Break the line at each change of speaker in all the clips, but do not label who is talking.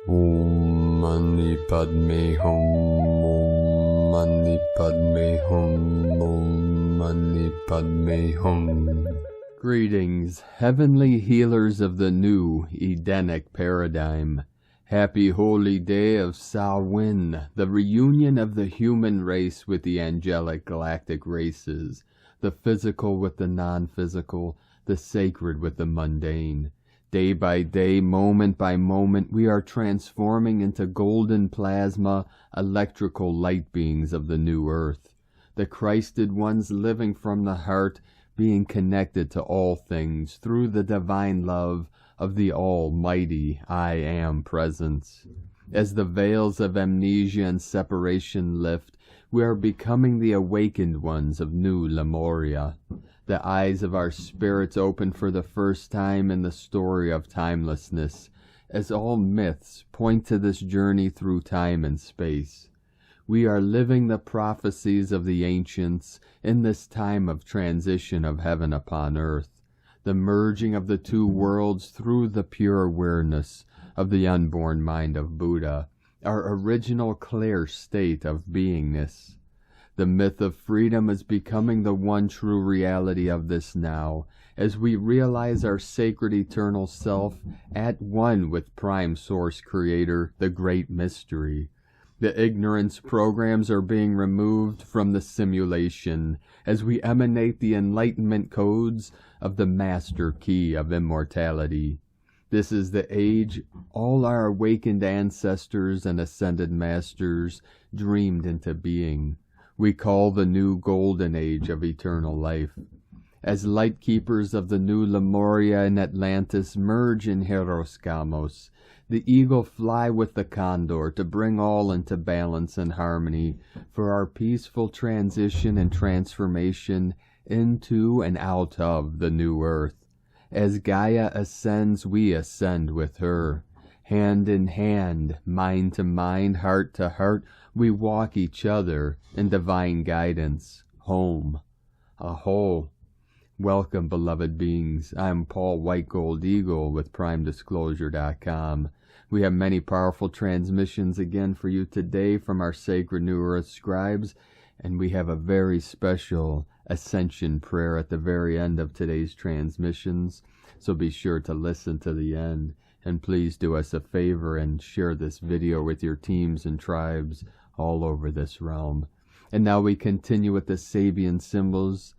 Om Mani Padme Hum, Om Mani Padme Hum, Om Mani Padme Hum. Greetings, heavenly healers of the new Edenic paradigm. Happy holy day of Samhain, the reunion of the human race with the angelic galactic races, the physical with the non-physical, the sacred with the mundane. Day by day, moment by moment, we are transforming into golden plasma, electrical light beings of the new earth. The Christed ones living from the heart, being connected to all things through the divine love of the almighty I Am presence. As the veils of amnesia and separation lift, we are becoming the awakened ones of new Lemuria. The eyes of our spirits open for the first time in the story of timelessness, as all myths point to this journey through time and space. We are living the prophecies of the ancients in this time of transition of heaven upon earth, the merging of the two worlds through the pure awareness of the unborn mind of Buddha, our original clear state of beingness. The myth of freedom is becoming the one true reality of this now, as we realize our sacred eternal self at one with Prime Source Creator, the Great Mystery. The ignorance programs are being removed from the simulation as we emanate the enlightenment codes of the master key of immortality. This is the age all our awakened ancestors and ascended masters dreamed into being. We call the new golden age of eternal life. As light keepers of the new Lemuria and Atlantis merge in Hieros Gamos, the eagle fly with the Condor to bring all into balance and harmony for our peaceful transition and transformation into and out of the new earth. As Gaia ascends, we ascend with her. Hand in hand, mind to mind, heart to heart, we walk each other in divine guidance. Home. Aho. Welcome, beloved beings. I'm Paul White Gold Eagle with PrimeDisclosure.com. We have many powerful transmissions again for you today from our sacred New Earth scribes, and we have a very special Ascension prayer at the very end of today's transmissions, so be sure to listen to the end. And please do us a favor and share this video with your teams and tribes all over this realm. And now we continue with the Sabian symbols.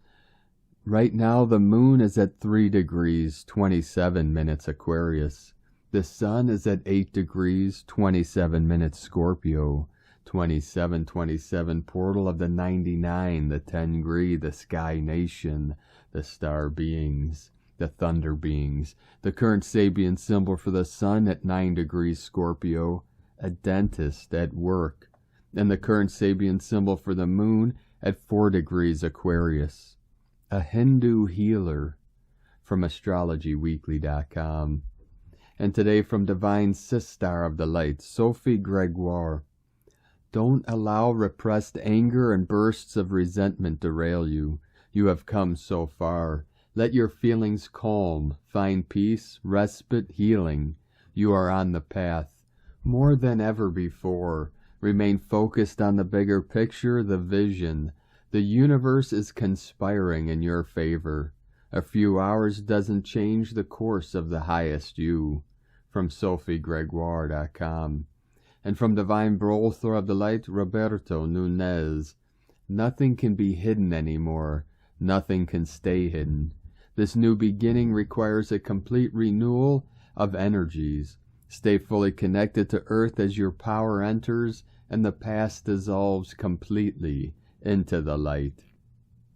Right now the moon is at 3 degrees 27 minutes Aquarius. The sun is at 8 degrees 27 minutes Scorpio. 2727 portal of the 99, the Tengri, the Sky Nation, the star beings, the thunder beings. The current Sabian symbol for the sun at 9 degrees Scorpio, a dentist at work. And the current Sabian symbol for the moon at 4 degrees Aquarius, a Hindu healer, from astrologyweekly.com. And today from Divine Sister of the Light, Sophie Gregoire. Don't allow repressed anger and bursts of resentment derail you. You have come so far. Let your feelings calm, find peace, respite, healing. You are on the path. More than ever before, remain focused on the bigger picture, the vision. The universe is conspiring in your favor. A few hours doesn't change the course of the highest you. From SophieGregoire.com. And from Divine Brother of the Light, Roberto Nunez. Nothing can be hidden anymore. Nothing can stay hidden. This new beginning requires a complete renewal of energies. Stay fully connected to Earth as your power enters and the past dissolves completely into the light.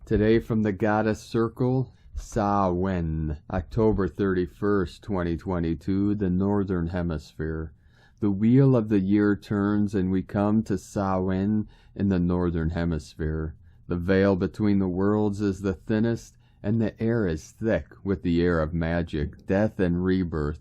Today from the Goddess Circle, Samhain, October 31st, 2022, the Northern Hemisphere. The wheel of the year turns and we come to Samhain in the Northern Hemisphere. The veil between the worlds is the thinnest and the air is thick with the air of magic, death and rebirth.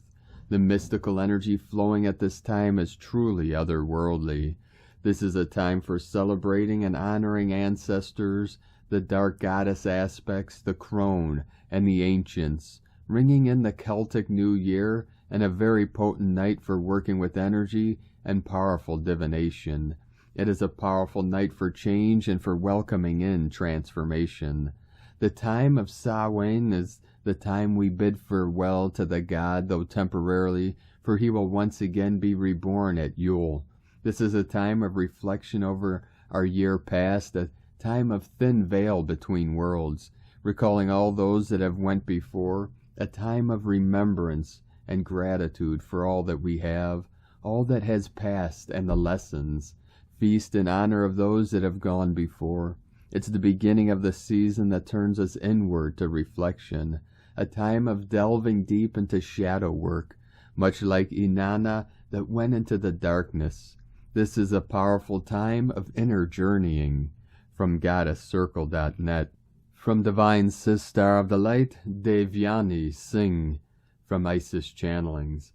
The mystical energy flowing at this time is truly otherworldly. This is a time for celebrating and honoring ancestors, the dark goddess aspects, the crone, and the ancients, ringing in the Celtic New Year and a very potent night for working with energy and powerful divination. It is a powerful night for change and for welcoming in transformation. The time of Samhain is the time we bid farewell to the god, though temporarily, for he will once again be reborn at Yule. This is a time of reflection over our year past, a time of thin veil between worlds, recalling all those that have went before, a time of remembrance and gratitude for all that we have, all that has passed and the lessons. Feast in honor of those that have gone before. It's the beginning of the season that turns us inward to reflection, a time of delving deep into shadow work, much like Inanna that went into the darkness. This is a powerful time of inner journeying. From goddesscircle.net. From Divine Sister of the Light, Devyani Singh. From Isis Channelings.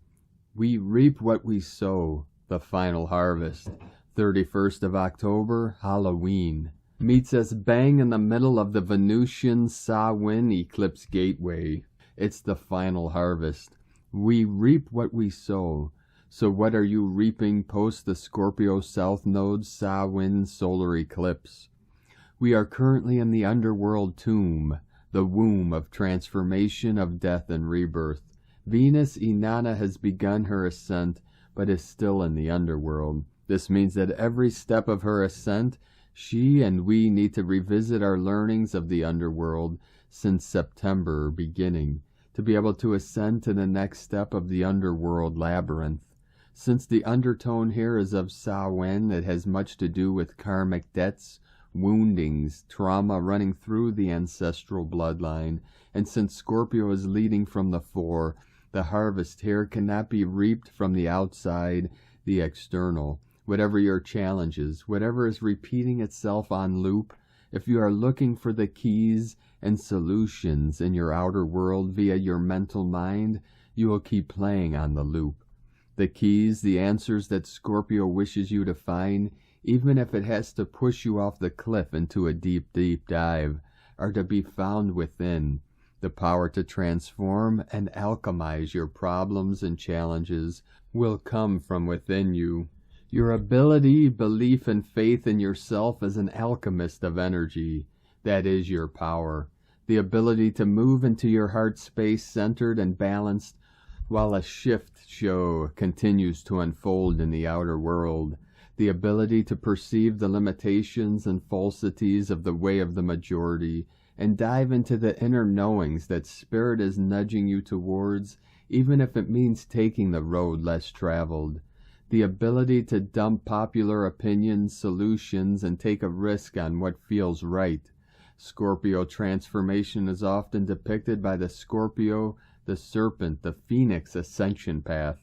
We reap what we sow, the final harvest. 31st of October, Halloween. Meets us bang in the middle of the Venusian Samhain eclipse gateway. It's the final harvest. We reap what we sow. So what are you reaping post the Scorpio South Node Samhain solar eclipse? We are currently in the underworld tomb, the womb of transformation, of death and rebirth. Venus Inanna has begun her ascent, but is still in the underworld. This means that every step of her ascent, she and we need to revisit our learnings of the underworld since September beginning, to be able to ascend to the next step of the underworld labyrinth. Since the undertone here is of Samhain, it has much to do with karmic debts, woundings, trauma running through the ancestral bloodline, and since Scorpio is leading from the fore, the harvest here cannot be reaped from the outside, the external. Whatever your challenges, whatever is repeating itself on loop, if you are looking for the keys and solutions in your outer world via your mental mind, you will keep playing on the loop. The keys, the answers that Scorpio wishes you to find, even if it has to push you off the cliff into a deep, deep dive, are to be found within. The power to transform and alchemize your problems and challenges will come from within you. Your ability, belief, and faith in yourself as an alchemist of energy, that is your power. The ability to move into your heart space centered and balanced while a shift show continues to unfold in the outer world. The ability to perceive the limitations and falsities of the way of the majority and dive into the inner knowings that Spirit is nudging you towards, even if it means taking the road less traveled. The ability to dump popular opinions, solutions, and take a risk on what feels right. Scorpio transformation is often depicted by the Scorpio, the serpent, the phoenix ascension path.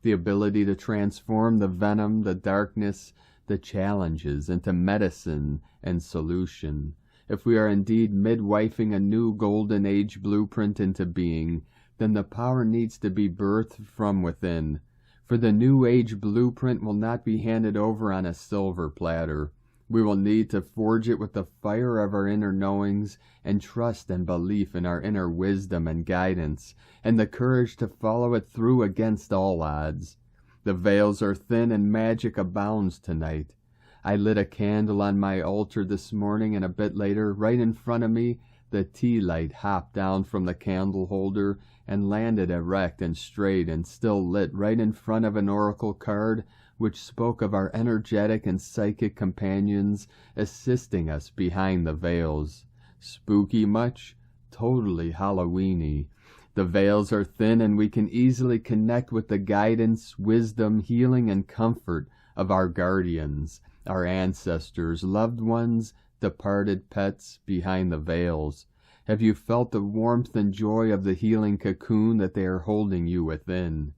The ability to transform the venom, the darkness, the challenges into medicine and solution. If we are indeed midwifing a new golden age blueprint into being, then the power needs to be birthed from within. For the new age blueprint will not be handed over on a silver platter. We will need to forge it with the fire of our inner knowings and trust and belief in our inner wisdom and guidance, and the courage to follow it through against all odds. The veils are thin and magic abounds tonight. I lit a candle on my altar this morning, and a bit later, right in front of me, the tea light hopped down from the candle holder and landed erect and straight and still lit right in front of an oracle card which spoke of our energetic and psychic companions assisting us behind the veils. Spooky much? Totally Halloweeny. The veils are thin and we can easily connect with the guidance, wisdom, healing, and comfort of our guardians, our ancestors, loved ones, departed pets behind the veils. Have you felt the warmth and joy of the healing cocoon that they are holding you within?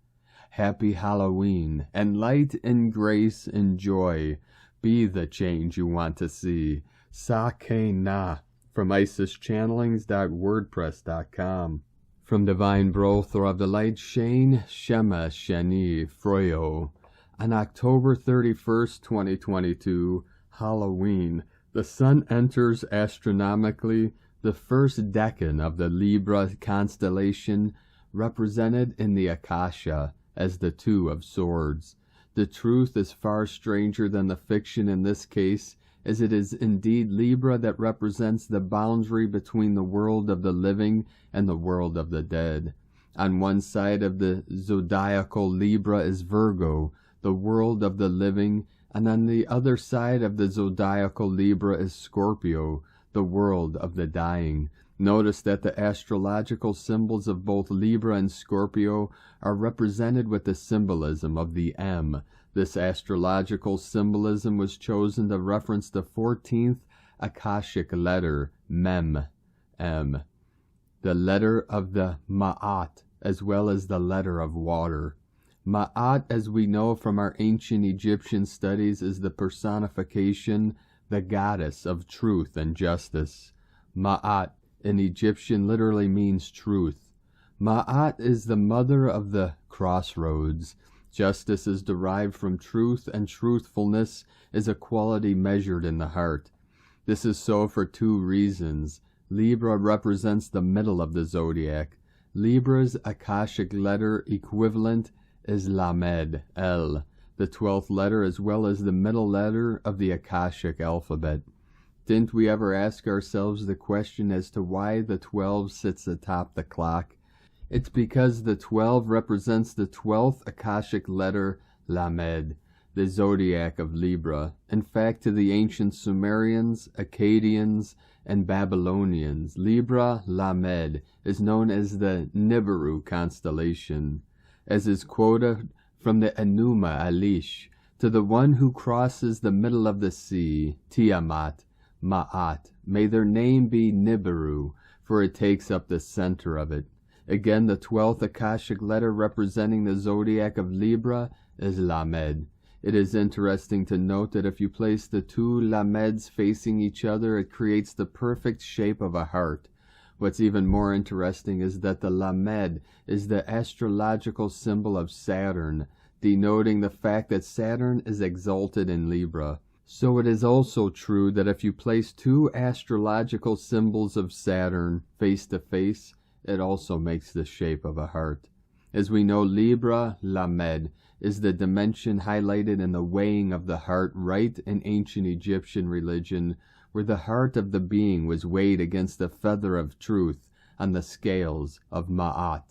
Happy Halloween, and light and grace and joy be the change you want to see. Sakena from IsisChannelings.wordpress.com. From Divine Brother of the Light, Shane Shema Shani Froyo. On October 31st, 2022, Halloween, the sun enters astronomically the first decan of the Libra constellation, represented in the Akasha as the Two of Swords. The truth is far stranger than the fiction in this case, as it is indeed Libra that represents the boundary between the world of the living and the world of the dead. On one side of the zodiacal Libra is Virgo, the world of the living, and on the other side of the zodiacal Libra is Scorpio, the world of the dying. Notice that the astrological symbols of both Libra and Scorpio are represented with the symbolism of the M. This astrological symbolism was chosen to reference the 14th Akashic letter, Mem, M, the letter of the Ma'at, as well as the letter of water. Ma'at, as we know from our ancient Egyptian studies, is the personification, the goddess of truth and justice. Ma'at in Egyptian literally means truth. Ma'at is the mother of the crossroads. Justice is derived from truth, and truthfulness is a quality measured in the heart. This is so for two reasons. Libra represents the middle of the zodiac. Libra's Akashic letter equivalent is Lamed, L, the 12th letter as well as the middle letter of the Akashic alphabet. Didn't we ever ask ourselves the question as to why the 12 sits atop the clock? It's because the 12 represents the 12th Akashic letter, Lamed, the zodiac of Libra. In fact, to the ancient Sumerians, Akkadians, and Babylonians, Libra, Lamed, is known as the Nibiru constellation, as is quoted from the Enuma Elish, to the one who crosses the middle of the sea, Tiamat, Ma'at, may their name be Nibiru, for it takes up the center of it. Again, the 12th Akashic letter representing the zodiac of Libra is Lamed. It is interesting to note that if you place the two Lameds facing each other, it creates the perfect shape of a heart. What's even more interesting is that the Lamed is the astrological symbol of Saturn, denoting the fact that Saturn is exalted in Libra. So it is also true that if you place two astrological symbols of Saturn face to face, it also makes the shape of a heart. As we know, Libra, Lamed, is the dimension highlighted in the weighing of the heart right in ancient Egyptian religion, where the heart of the being was weighed against the feather of truth on the scales of Ma'at.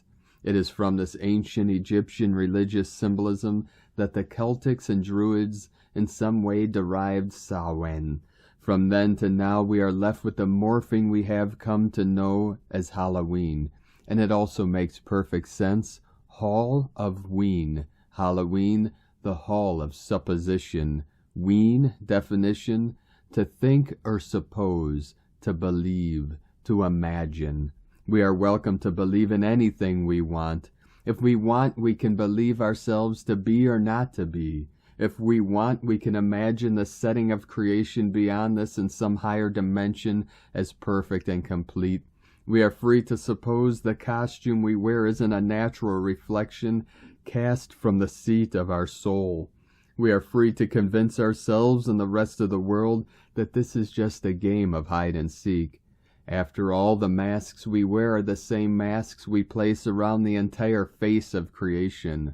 It is from this ancient Egyptian religious symbolism that the Celtics and Druids in some way derived Samhain. From then to now we are left with the morphing we have come to know as Halloween, and it also makes perfect sense. Hall of Ween. Halloween, the hall of supposition. Ween, definition, to think or suppose, to believe, to imagine. We are welcome to believe in anything we want. If we want, we can believe ourselves to be or not to be. If we want, we can imagine the setting of creation beyond this in some higher dimension as perfect and complete. We are free to suppose the costume we wear isn't a natural reflection cast from the seat of our soul. We are free to convince ourselves and the rest of the world that this is just a game of hide and seek. After all, the masks we wear are the same masks we place around the entire face of creation.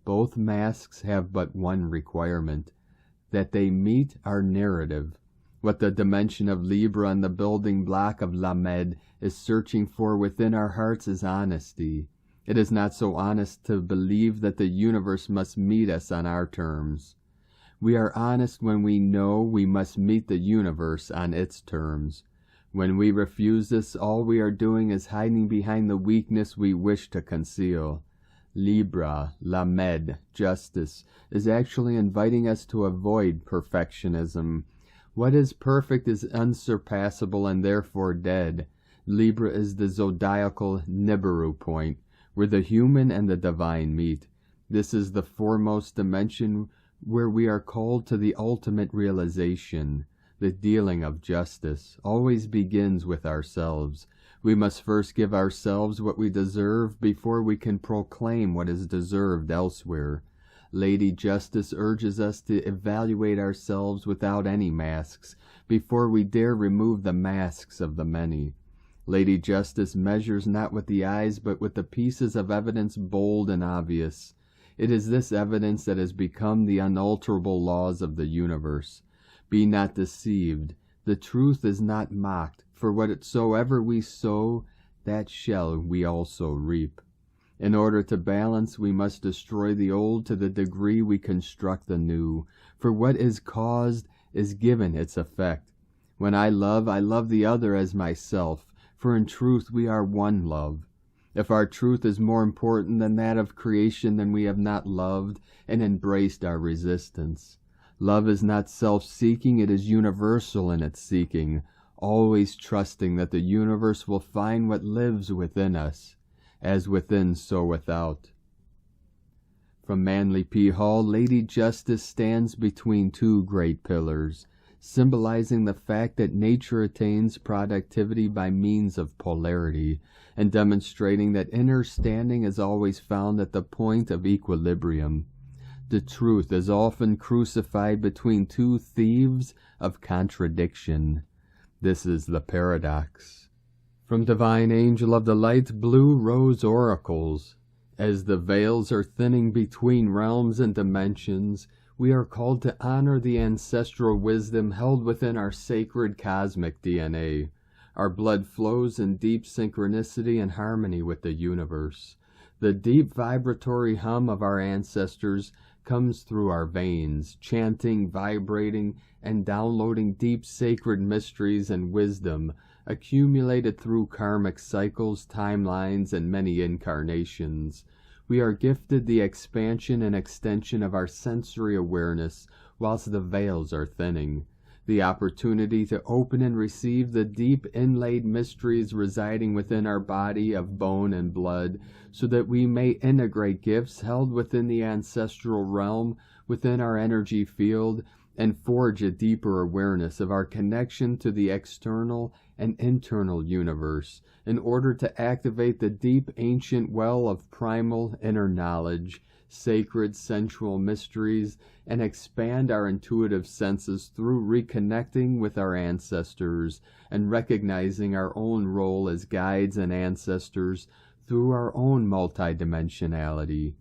Both masks have but one requirement, that they meet our narrative. What the dimension of Libra and the building block of Lamed is searching for within our hearts is honesty. It is not so honest to believe that the universe must meet us on our terms. We are honest when we know we must meet the universe on its terms. When we refuse this, all we are doing is hiding behind the weakness we wish to conceal. Libra, Lamed, justice, is actually inviting us to avoid perfectionism. What is perfect is unsurpassable and therefore dead. Libra is the zodiacal Nibiru point, where the human and the divine meet. This is the foremost dimension where we are called to the ultimate realization. The dealing of justice always begins with ourselves. We must first give ourselves what we deserve before we can proclaim what is deserved elsewhere. Lady Justice urges us to evaluate ourselves without any masks, before we dare remove the masks of the many. Lady Justice measures not with the eyes, but with the pieces of evidence bold and obvious. It is this evidence that has become the unalterable laws of the universe. Be not deceived. The truth is not mocked, for whatsoever we sow, that shall we also reap. In order to balance, we must destroy the old to the degree we construct the new, for what is caused is given its effect. When I love the other as myself, for in truth we are one love. If our truth is more important than that of creation, then we have not loved and embraced our resistance. Love is not self-seeking, it is universal in its seeking, always trusting that the universe will find what lives within us, as within so without. From Manly P. Hall, Lady Justice stands between two great pillars, symbolizing the fact that nature attains productivity by means of polarity, and demonstrating that inner standing is always found at the point of equilibrium. The truth is often crucified between two thieves of contradiction. This is the paradox. From Divine Angel of the Light, Blue Rose Oracles. As the veils are thinning between realms and dimensions, we are called to honor the ancestral wisdom held within our sacred cosmic DNA. Our blood flows in deep synchronicity and harmony with the universe. The deep vibratory hum of our ancestors comes through our veins, chanting, vibrating, and downloading deep sacred mysteries and wisdom accumulated through karmic cycles, timelines, and many incarnations. We are gifted the expansion and extension of our sensory awareness whilst the veils are thinning, the opportunity to open and receive the deep inlaid mysteries residing within our body of bone and blood, so that we may integrate gifts held within the ancestral realm within our energy field and forge a deeper awareness of our connection to the external and internal universe in order to activate the deep ancient well of primal inner knowledge, sacred sensual mysteries, and expand our intuitive senses through reconnecting with our ancestors and recognizing our own role as guides and ancestors through our own multidimensionality.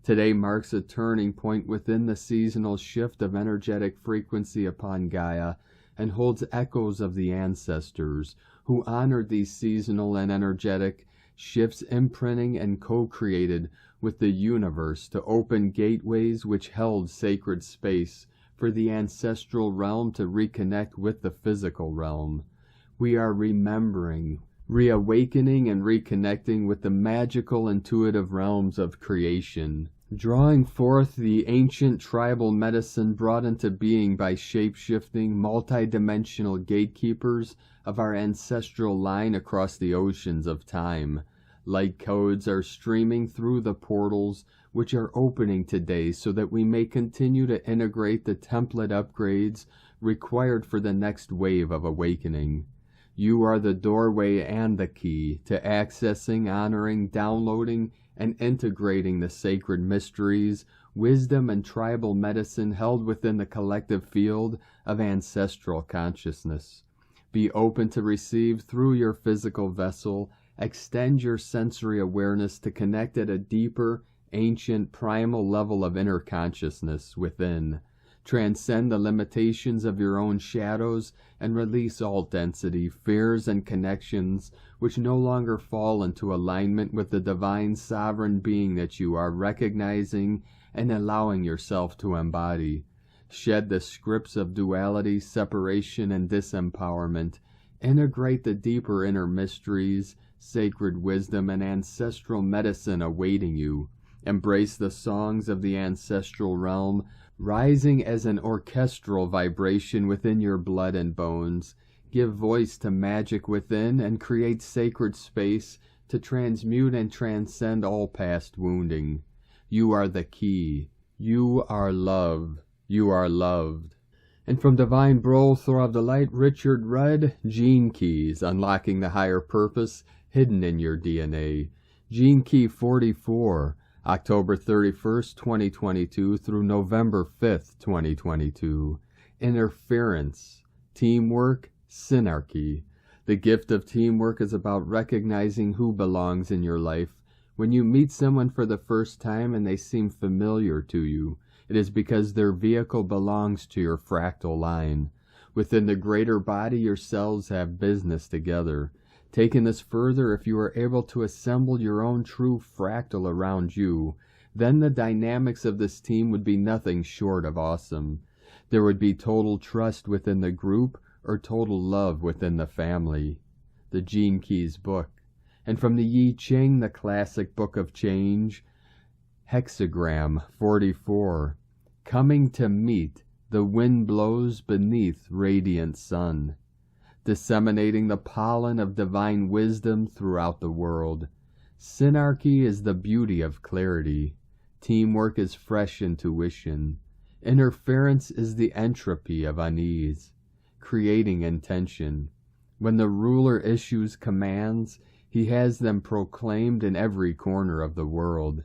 Today marks a turning point within the seasonal shift of energetic frequency upon Gaia and holds echoes of the ancestors who honored these seasonal and energetic shifts, imprinting and co-created with the universe to open gateways which held sacred space for the ancestral realm to reconnect with the physical realm. We are remembering, reawakening, and reconnecting with the magical intuitive realms of creation, drawing forth the ancient tribal medicine brought into being by shape-shifting, multi-dimensional gatekeepers of our ancestral line across the oceans of time. Light codes are streaming through the portals which are opening today so that we may continue to integrate the template upgrades required for the next wave of awakening. You are the doorway and the key to accessing, honoring, downloading, and integrating the sacred mysteries, wisdom, and tribal medicine held within the collective field of ancestral consciousness. Be open to receive through your physical vessel. Extend your sensory awareness to connect at a deeper, ancient, primal level of inner consciousness within. Transcend the limitations of your own shadows and release all density, fears, and connections which no longer fall into alignment with the divine sovereign being that you are recognizing and allowing yourself to embody. Shed the scripts of duality, separation, and disempowerment. Integrate the deeper inner mysteries, sacred wisdom, and ancestral medicine awaiting you. Embrace the songs of the ancestral realm, rising as an orchestral vibration within your blood and bones. Give voice to magic within and create sacred space to transmute and transcend all past wounding. You are the key. You are love. You are loved. And from Divine Bro, Throw of the Light, Richard Rudd, Gene Keys, Unlocking the Higher Purpose Hidden in Your DNA. Gene Key 44, October 31st, 2022 through November 5th, 2022. Interference, teamwork, synarchy. The gift of teamwork is about recognizing who belongs in your life. When you meet someone for the first time and they seem familiar to you, it is because their vehicle belongs to your fractal line. Within the greater body, your cells have business together. Taking this further, if you are able to assemble your own true fractal around you, then the dynamics of this team would be nothing short of awesome. There would be total trust within the group or total love within the family. The Gene Keys book. And from the I Ching, the classic book of change, hexagram 44. Coming to meet, the wind blows beneath radiant sun, disseminating the pollen of divine wisdom throughout the world. Synarchy is the beauty of clarity. Teamwork is fresh intuition. Interference is the entropy of unease, creating intention. When the ruler issues commands, he has them proclaimed in every corner of the world.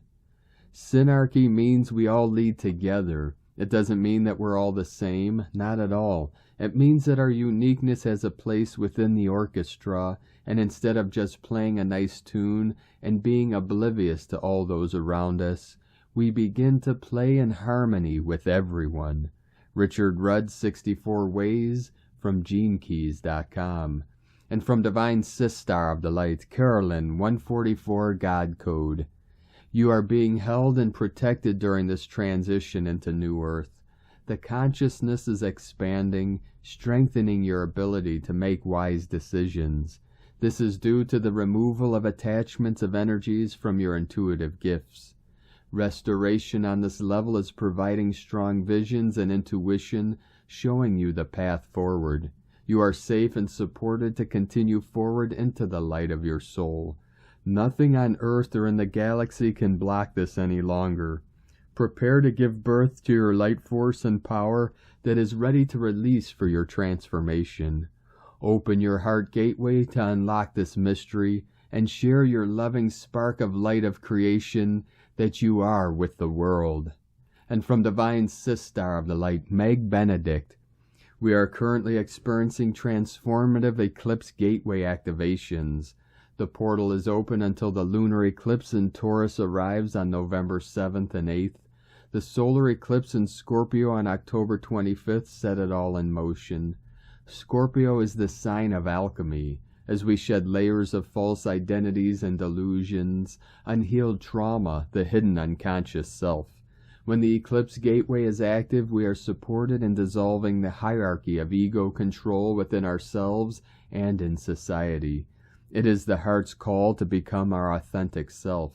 Synarchy means we all lead together. It doesn't mean that we're all the same, not at all. It means that our uniqueness has a place within the orchestra, and instead of just playing a nice tune and being oblivious to all those around us, we begin to play in harmony with everyone. Richard Rudd's 64 Ways from GeneKeys.com. And from Divine Sistar of the Light, Carolyn 144 God Code. You are being held and protected during this transition into New Earth. The consciousness is expanding, strengthening your ability to make wise decisions. This is due to the removal of attachments of energies from your intuitive gifts. Restoration on this level is providing strong visions and intuition, showing you the path forward. You are safe and supported to continue forward into the light of your soul. Nothing on Earth or in the galaxy can block this any longer. Prepare to give birth to your light force and power that is ready to release for your transformation. Open your heart gateway to unlock this mystery and share your loving spark of light of creation that you are with the world. And from Divine Sistar of the Light, Meg Benedict, we are currently experiencing transformative eclipse gateway activations. The portal is open until the lunar eclipse in Taurus arrives on November 7th and 8th. The solar eclipse in Scorpio on October 25th set it all in motion. Scorpio is the sign of alchemy, as we shed layers of false identities and delusions, unhealed trauma, the hidden unconscious self. When the eclipse gateway is active, we are supported in dissolving the hierarchy of ego control within ourselves and in society. It is the heart's call to become our authentic self.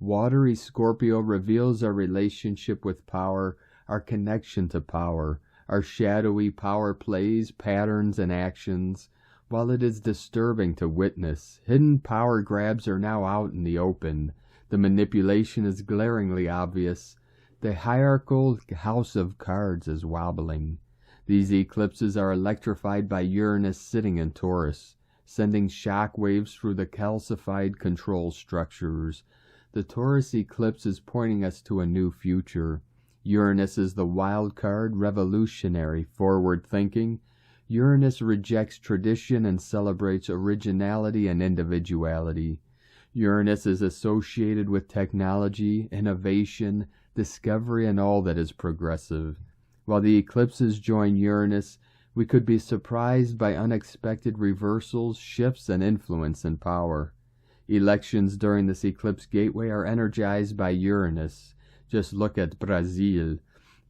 Watery Scorpio reveals our relationship with power, our connection to power, our shadowy power plays, patterns, and actions. While it is disturbing to witness, hidden power grabs are now out in the open. The manipulation is glaringly obvious. The hierarchical house of cards is wobbling. These eclipses are electrified by Uranus sitting in Taurus, sending shock waves through the calcified control structures. The Taurus eclipse is pointing us to a new future. Uranus is the wild card, revolutionary, forward-thinking. Uranus rejects tradition and celebrates originality and individuality. Uranus is associated with technology, innovation, discovery, and all that is progressive. While the eclipses join Uranus, we could be surprised by unexpected reversals, shifts, and influence and power. Elections during this eclipse gateway are energized by Uranus. Just look at Brazil.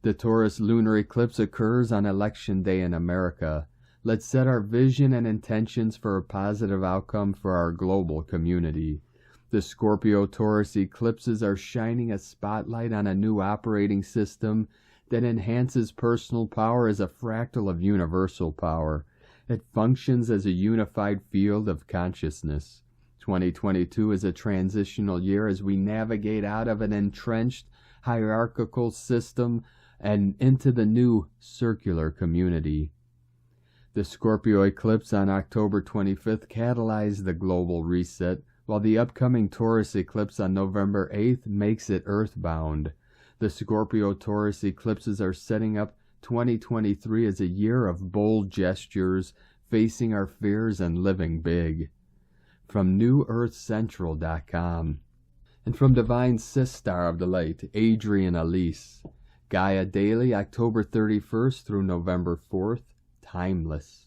The Taurus lunar eclipse occurs on election day in America. Let's set our vision and intentions for a positive outcome for our global community. The Scorpio-Taurus eclipses are shining a spotlight on a new operating system that enhances personal power as a fractal of universal power. It functions as a unified field of consciousness. 2022 is a transitional year as we navigate out of an entrenched hierarchical system and into the new circular community. The Scorpio eclipse on October 25th catalyzed the global reset, while the upcoming Taurus eclipse on November 8th makes it earthbound. The Scorpio-Taurus eclipses are setting up 2023 as a year of bold gestures, facing our fears and living big. From NewEarthCentral.com. And from Divine Sistar of the Light, Adrian Elise. Gaia Daily, October 31st through November 4th. Timeless.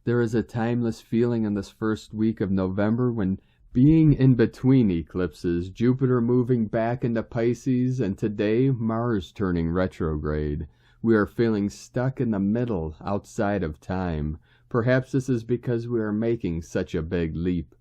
There is a timeless feeling in this first week of November when, being in between eclipses, Jupiter moving back into Pisces, and today Mars turning retrograde, we are feeling stuck in the middle, outside of time. Perhaps this is because we are making such a big leap.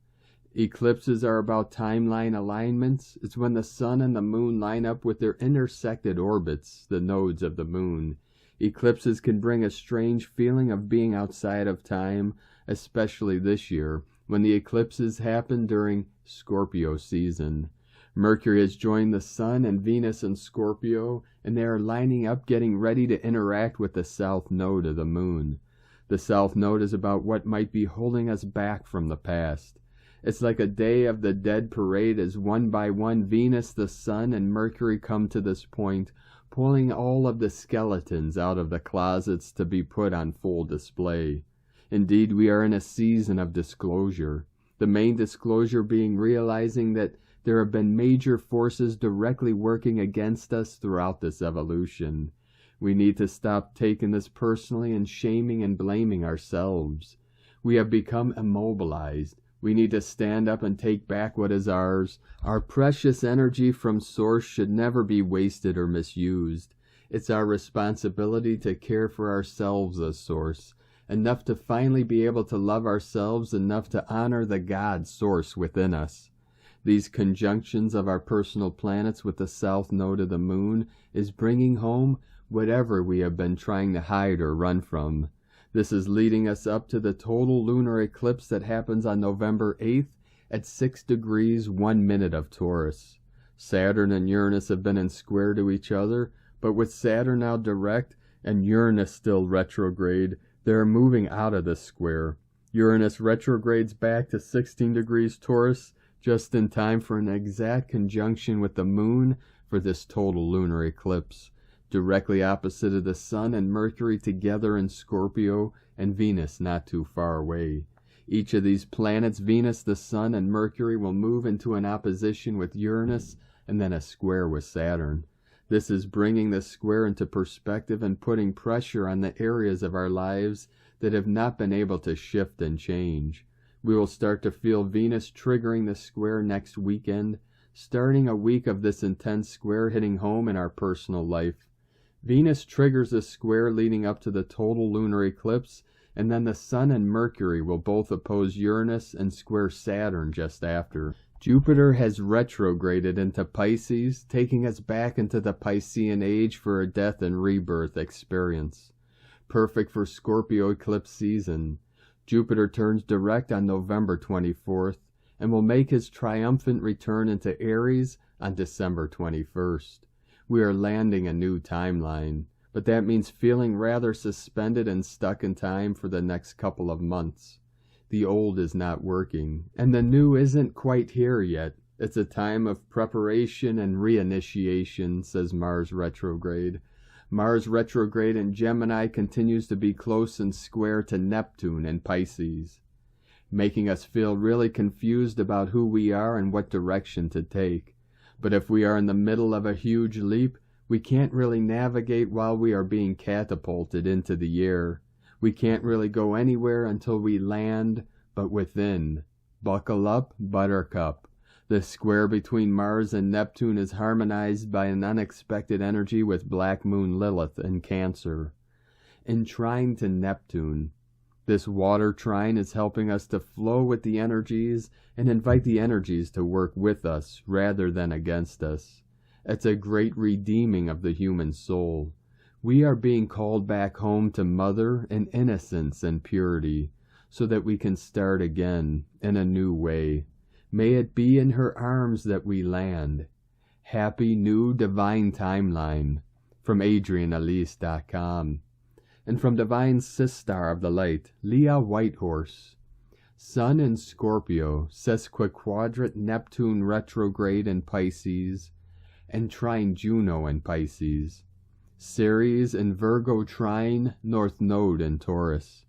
Eclipses are about timeline alignments. It's when the sun and the moon line up with their intersected orbits, the nodes of the moon. Eclipses can bring a strange feeling of being outside of time, especially this year, when the eclipses happen during Scorpio season. Mercury has joined the Sun and Venus in Scorpio, and they are lining up getting ready to interact with the south node of the moon. The south node is about what might be holding us back from the past. It's like a Day of the Dead parade as one by one Venus, the Sun, and Mercury come to this point, pulling all of the skeletons out of the closets to be put on full display. Indeed, we are in a season of disclosure. The main disclosure being realizing that there have been major forces directly working against us throughout this evolution. We need to stop taking this personally and shaming and blaming ourselves. We have become immobilized. We need to stand up and take back what is ours. Our precious energy from Source should never be wasted or misused. It's our responsibility to care for ourselves as Source, enough to finally be able to love ourselves, enough to honor the God Source within us. These conjunctions of our personal planets with the south node of the moon is bringing home whatever we have been trying to hide or run from. This is leading us up to the total lunar eclipse that happens on November 8th at 6 degrees 1 minute of Taurus. Saturn and Uranus have been in square to each other, but with Saturn now direct and Uranus still retrograde, they are moving out of the square. Uranus retrogrades back to 16 degrees Taurus, just in time for an exact conjunction with the moon for this total lunar eclipse, directly opposite of the Sun and Mercury together in Scorpio, and Venus not too far away. Each of these planets, Venus, the Sun, and Mercury, will move into an opposition with Uranus and then a square with Saturn. This is bringing the square into perspective and putting pressure on the areas of our lives that have not been able to shift and change. We will start to feel Venus triggering the square next weekend, starting a week of this intense square hitting home in our personal life. Venus triggers the square leading up to the total lunar eclipse, and then the Sun and Mercury will both oppose Uranus and square Saturn just after. Jupiter has retrograded into Pisces, taking us back into the Piscean age for a death and rebirth experience. Perfect for Scorpio eclipse season. Jupiter turns direct on November 24th and will make his triumphant return into Aries on December 21st. We are landing a new timeline, but that means feeling rather suspended and stuck in time for the next couple of months. The old is not working, and the new isn't quite here yet. It's a time of preparation and reinitiation, says Mars retrograde. Mars retrograde in Gemini continues to be close and square to Neptune in Pisces, making us feel really confused about who we are and what direction to take. But if we are in the middle of a huge leap, we can't really navigate while we are being catapulted into the air. We can't really go anywhere until we land, but within. Buckle up, Buttercup. The square between Mars and Neptune is harmonized by an unexpected energy with Black Moon Lilith in Cancer. In trine to Neptune, this water trine is helping us to flow with the energies and invite the energies to work with us rather than against us. It's a great redeeming of the human soul. We are being called back home to Mother and innocence and purity, so that we can start again in a new way. May it be in her arms that we land. Happy new divine timeline. From AdrianElise.com. And from Divine Sistar of the Light, Leah Whitehorse. Sun in Scorpio, sesquiquadrate Neptune retrograde in Pisces, and trine Juno in Pisces. Ceres in Virgo trine, North Node in Taurus.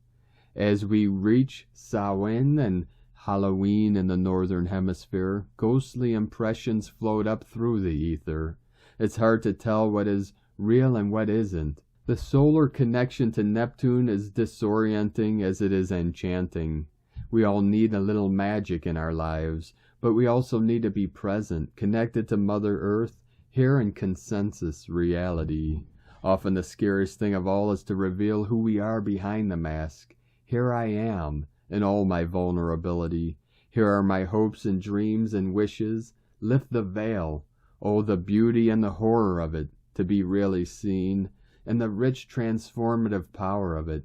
As we reach Samhain and Halloween in the northern hemisphere, ghostly impressions float up through the ether. It's hard to tell what is real and what isn't. The solar connection to Neptune is disorienting as it is enchanting. We all need a little magic in our lives, but we also need to be present, connected to Mother Earth, here in consensus reality. Often the scariest thing of all is to reveal who we are behind the mask. Here I am, in all my vulnerability. Here are my hopes and dreams and wishes. Lift the veil. Oh, the beauty and the horror of it, to be really seen, and the rich transformative power of it.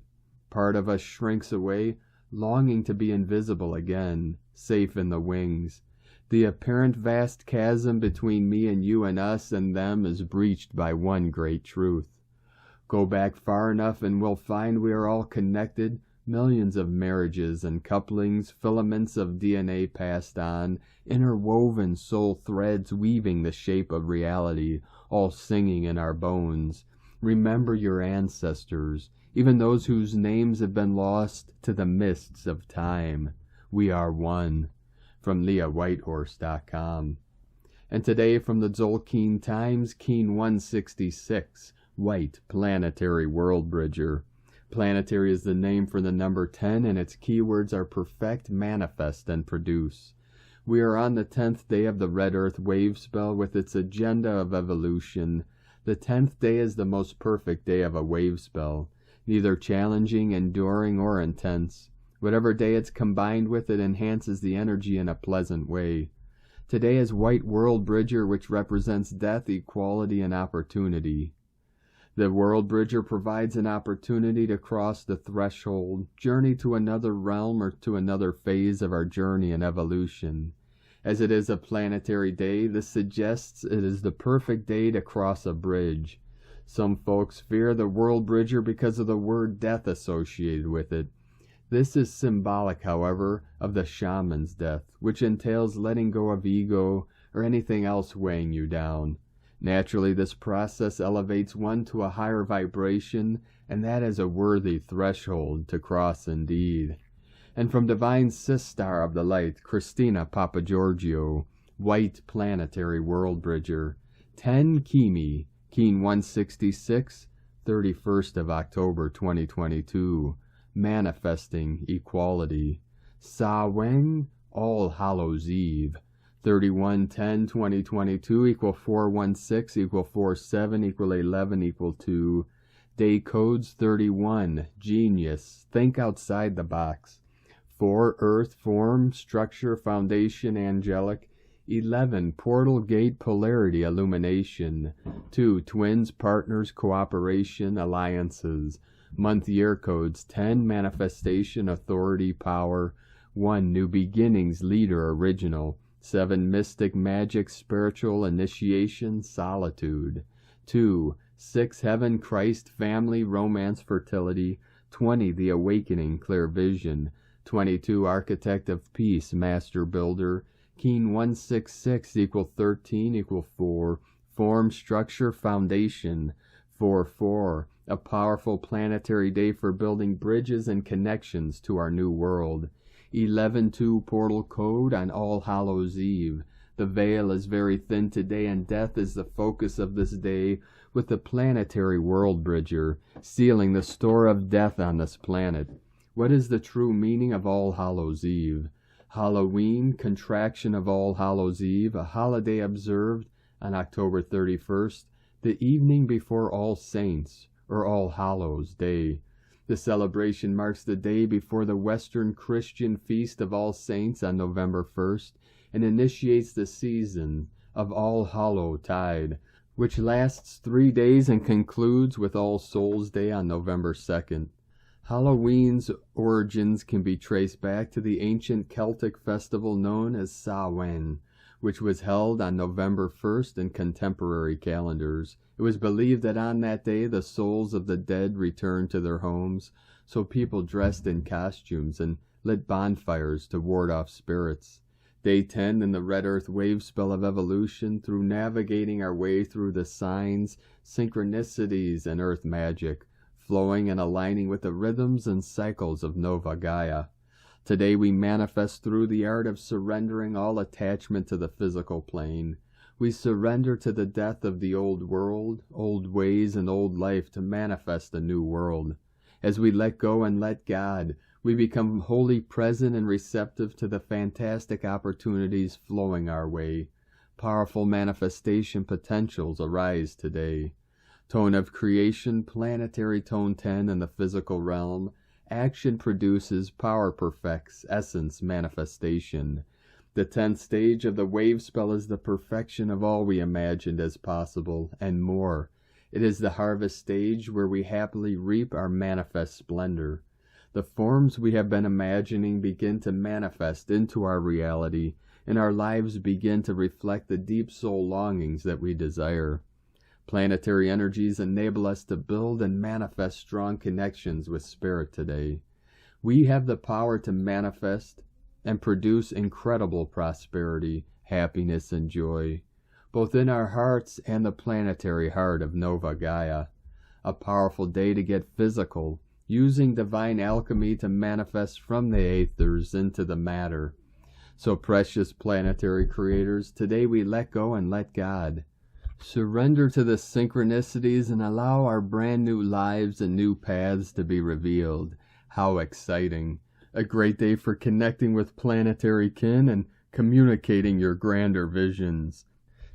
Part of us shrinks away, longing to be invisible again, safe in the wings. The apparent vast chasm between me and you and us and them is breached by one great truth. Go back far enough and we'll find we are all connected, millions of marriages and couplings, filaments of DNA passed on, interwoven soul threads weaving the shape of reality, all singing in our bones. Remember your ancestors, even those whose names have been lost to the mists of time. We are one. From LeahWhitehorse.com. And today from the Tzolk'in Times, Keen 166, White Planetary World Bridger. Planetary is the name for the number 10, and its keywords are perfect, manifest, and produce. We are on the 10th day of the Red Earth wave spell with its agenda of evolution. The 10th day is the most perfect day of a wave spell, neither challenging, enduring, or intense. Whatever day it's combined with, it enhances the energy in a pleasant way. Today is White World Bridger, which represents death, equality, and opportunity. The World Bridger provides an opportunity to cross the threshold, journey to another realm or to another phase of our journey and evolution. As it is a planetary day, this suggests it is the perfect day to cross a bridge. Some folks fear the World Bridger because of the word death associated with it. This is symbolic, however, of the shaman's death, which entails letting go of ego or anything else weighing you down. Naturally, this process elevates one to a higher vibration, and that is a worthy threshold to cross indeed. And from Divine Sistar of the Light, Christina Papagiorgio, White Planetary World Bridger, 10 Kimi, Keen 166, 31st of October 2022. Manifesting equality. Samhain, All Hallows Eve, 31/10/2022 equal 416 equal 47 equal 11 equal 2. Day codes 31. Genius. Think outside the box. 4. Earth, form, structure, foundation, angelic. 11. Portal, gate, polarity, illumination. 2. Twins, partners, cooperation, alliances. Month year codes 10. Manifestation, authority, power. 1. New beginnings, leader, original. 7. Mystic, magic, spiritual, initiation, solitude. 2. 6. Heaven, Christ, family, romance, fertility. 20. The awakening, clear vision. 22. Architect of peace, master builder. Keen 166 equal 13 equal 4. Form, structure, foundation. 4/4. A powerful planetary day for building bridges and connections to our new world. 11/2 portal code on All Hallows Eve. The veil is very thin today, and death is the focus of this day, with the planetary world bridger sealing the store of death on this planet. What is the true meaning of All Hallows Eve? Halloween, contraction of All Hallows Eve, a holiday observed on October 31st, the evening before All Saints, or All Hallows Day. The celebration marks the day before the Western Christian Feast of All Saints on November 1st and initiates the season of All Hallow Tide, which lasts 3 days and concludes with All Souls Day on November 2nd. Halloween's origins can be traced back to the ancient Celtic festival known as Samhain, which was held on November 1st in contemporary calendars. It was believed that on that day the souls of the dead returned to their homes, so people dressed in costumes and lit bonfires to ward off spirits. Day 10 in the Red Earth wave spell of evolution, through navigating our way through the signs, synchronicities, and earth magic, flowing and aligning with the rhythms and cycles of Nova Gaia. Today we manifest through the art of surrendering all attachment to the physical plane. We surrender to the death of the old world, old ways, and old life to manifest a new world. As we let go and let God, we become wholly present and receptive to the fantastic opportunities flowing our way. Powerful manifestation potentials arise today. Tone of creation, planetary tone 10 in the physical realm. Action produces, power perfects, essence manifestation. The 10th stage of the wave spell is the perfection of all we imagined as possible, and more. It is the harvest stage where we happily reap our manifest splendor. The forms we have been imagining begin to manifest into our reality, and our lives begin to reflect the deep soul longings that we desire. Planetary energies enable us to build and manifest strong connections with Spirit today. We have the power to manifest and produce incredible prosperity, happiness, and joy, both in our hearts and the planetary heart of Nova Gaia. A powerful day to get physical, using divine alchemy to manifest from the aethers into the matter. So precious planetary creators, today we let go and let God. Surrender to the synchronicities and allow our brand new lives and new paths to be revealed. How exciting! A great day for connecting with planetary kin and communicating your grander visions.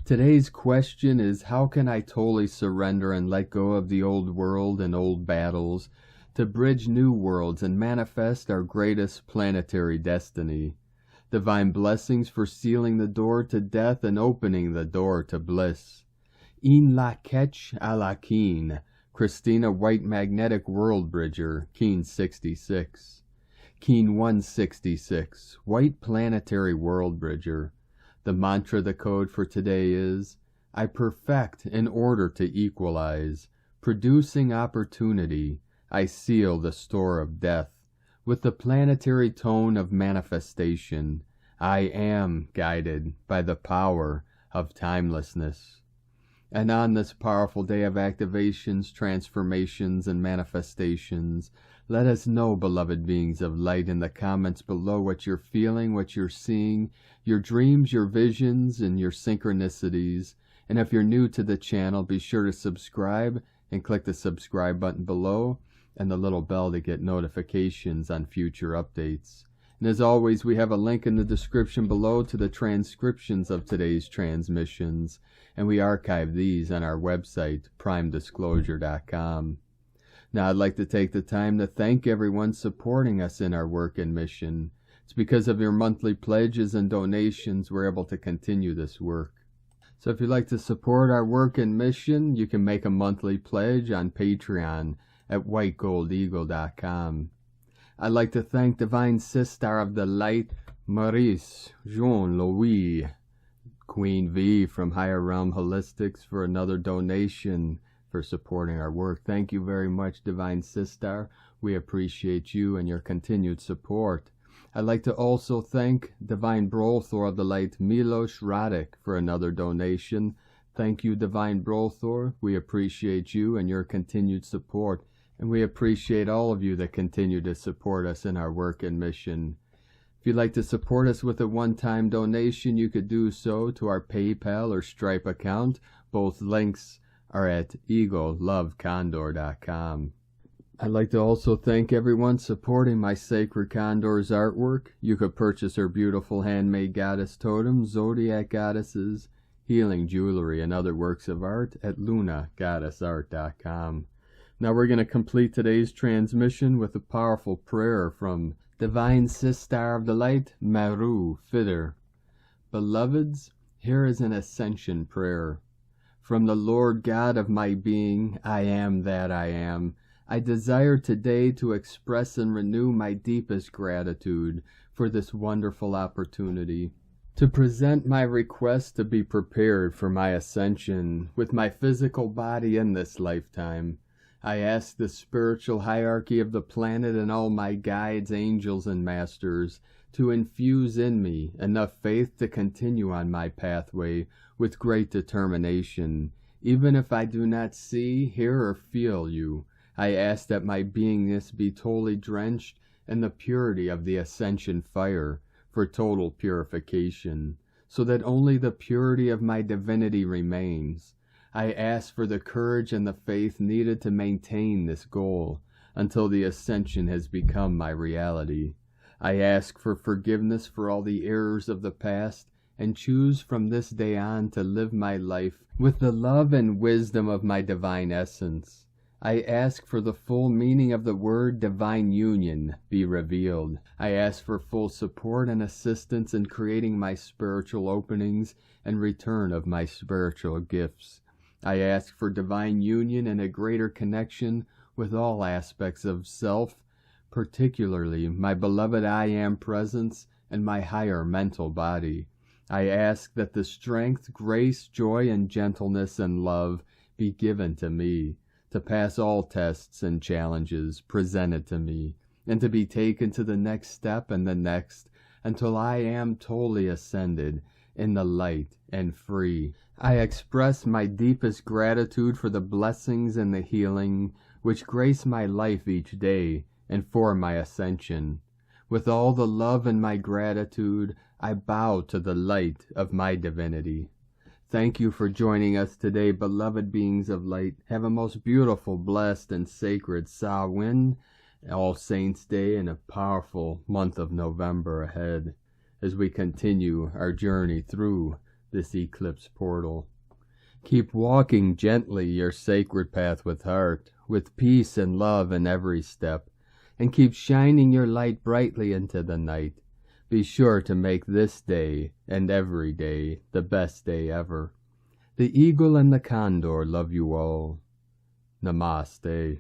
Today's question is, how can I totally surrender and let go of the old world and old battles to bridge new worlds and manifest our greatest planetary destiny? Divine blessings for sealing the door to death and opening the door to bliss. In la ketch a la keen, Christina White Magnetic World Bridger, Keen 66. Keen 166, White Planetary World Bridger. The mantra, the code for today is, I perfect in order to equalize, producing opportunity. I seal the store of death with the planetary tone of manifestation. I am guided by the power of timelessness. And on this powerful day of activations, transformations, and manifestations, let us know, beloved beings of light, in the comments below what you're feeling, what you're seeing, your dreams, your visions, and your synchronicities. And if you're new to the channel, be sure to subscribe and click the subscribe button below and the little bell to get notifications on future updates. And as always, we have a link in the description below to the transcriptions of today's transmissions, and we archive these on our website, primedisclosure.com. Now, I'd like to take the time to thank everyone supporting us in our work and mission. It's because of your monthly pledges and donations we're able to continue this work. So if you'd like to support our work and mission, you can make a monthly pledge on Patreon at whitegoldeagle.com. I'd like to thank Divine Sister of the Light, Maurice, Jean-Louis, Queen V from Higher Realm Holistics for another donation for supporting our work. Thank you very much, Divine Sister. We appreciate you and your continued support. I'd like to also thank Divine Brolthor of the Light, Milos Radek, for another donation. Thank you, Divine Brolthor. We appreciate you and your continued support. And we appreciate all of you that continue to support us in our work and mission. If you'd like to support us with a one-time donation, you could do so to our PayPal or Stripe account. Both links are at egolovecondor.com. I'd like to also thank everyone supporting my Sacred Condor's artwork. You could purchase her beautiful handmade goddess totems, zodiac goddesses, healing jewelry, and other works of art at lunagoddessart.com. Now we're going to complete today's transmission with a powerful prayer from Divine Sister of the Light, Maru Fitter. Beloveds, here is an Ascension prayer. From the Lord God of my being, I am that I am. I desire today to express and renew my deepest gratitude for this wonderful opportunity, to present my request to be prepared for my ascension with my physical body in this lifetime. I ask the spiritual hierarchy of the planet and all my guides, angels, and masters to infuse in me enough faith to continue on my pathway with great determination, even if I do not see, hear, or feel you. I ask that my beingness be totally drenched in the purity of the Ascension fire for total purification, so that only the purity of my divinity remains. I ask for the courage and the faith needed to maintain this goal until the Ascension has become my reality. I ask for forgiveness for all the errors of the past and choose from this day on to live my life with the love and wisdom of my divine essence. I ask for the full meaning of the word divine union be revealed. I ask for full support and assistance in creating my spiritual openings and return of my spiritual gifts. I ask for divine union and a greater connection with all aspects of self, particularly my beloved I Am presence and my higher mental body. I ask that the strength, grace, joy, and gentleness and love be given to me, to pass all tests and challenges presented to me, and to be taken to the next step and the next, until I am totally ascended in the light and free. I express my deepest gratitude for the blessings and the healing which grace my life each day and for my ascension. With all the love and my gratitude, I bow to the light of my divinity. Thank you for joining us today, beloved beings of light. Have a most beautiful, blessed, and sacred Samhain, All Saints' Day, and a powerful month of November ahead as we continue our journey through this eclipse portal. Keep walking gently your sacred path with heart, with peace and love in every step, and keep shining your light brightly into the night. Be sure to make this day and every day the best day ever. The eagle and the condor love you all. Namaste.